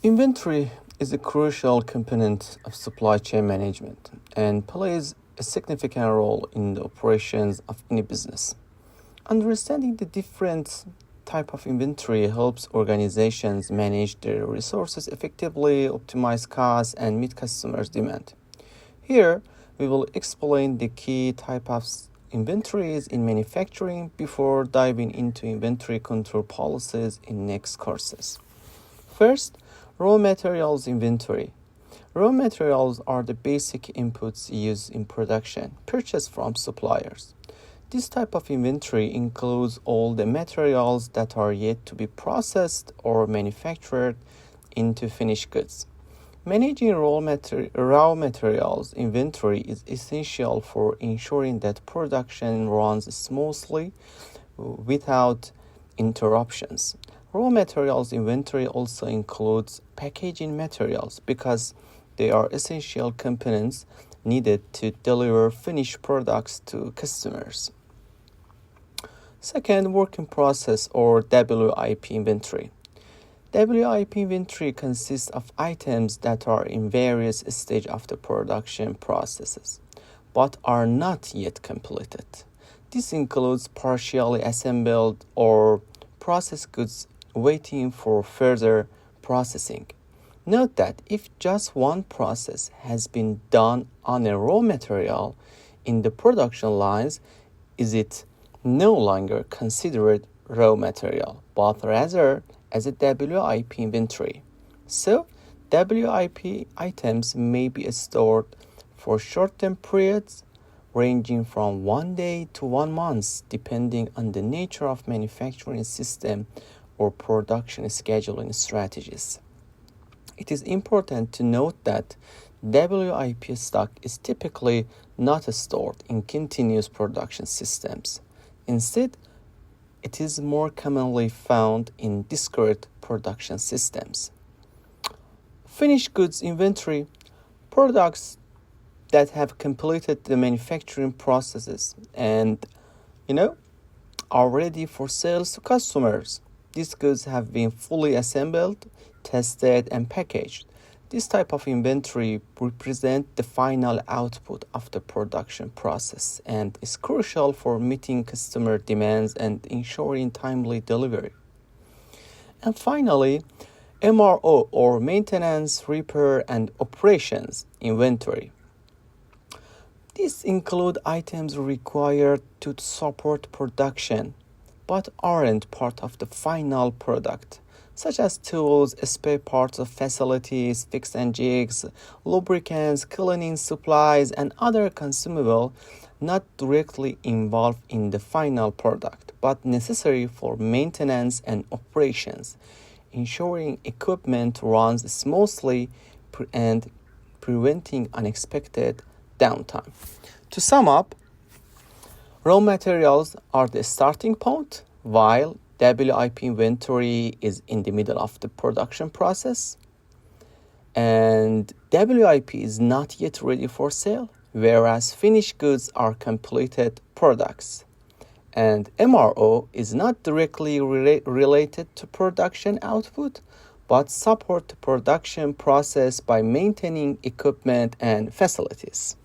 Inventory is a crucial component of supply chain management and plays a significant role in the operations of any business. Understanding the different type of inventory helps organizations manage their resources effectively, optimize costs, and meet customers' demand. Here, we will explain the key type of inventories in manufacturing before diving into inventory control policies in next courses. First, raw materials inventory. Raw materials are the basic inputs used in production, purchased from suppliers. This type of inventory includes all the materials that are yet to be processed or manufactured into finished goods. Managing raw materials inventory is essential for ensuring that production runs smoothly without interruptions. Raw materials inventory also includes packaging materials because they are essential components needed to deliver finished products to customers. Second, work in process or WIP inventory. WIP inventory consists of items that are in various stages of the production processes, but are not yet completed. This includes partially assembled or processed goods waiting for further processing. Note that if just one process has been done on a raw material in the production lines, is it no longer considered raw material, but rather as a WIP inventory. So, WIP items may be stored for short-term periods ranging from 1 day to 1 month depending on the nature of manufacturing system or production scheduling strategies. It is important to note that WIP stock is typically not stored in continuous production systems. Instead, it is more commonly found in discrete production systems. Finished goods inventory, products that have completed the manufacturing processes and, are ready for sales to customers. These goods have been fully assembled, tested, and packaged. This type of inventory represents the final output of the production process and is crucial for meeting customer demands and ensuring timely delivery. And finally, MRO or maintenance, repair, and operations inventory. These include items required to support production but aren't part of the final product, such as tools, spare parts of facilities, fixed and jigs, lubricants, cleaning supplies, and other consumables not directly involved in the final product, but necessary for maintenance and operations, ensuring equipment runs smoothly and preventing unexpected downtime. To sum up, raw materials are the starting point, while WIP inventory is in the middle of the production process, and WIP is not yet ready for sale, whereas finished goods are completed products. And MRO is not directly related to production output, but support the production process by maintaining equipment and facilities.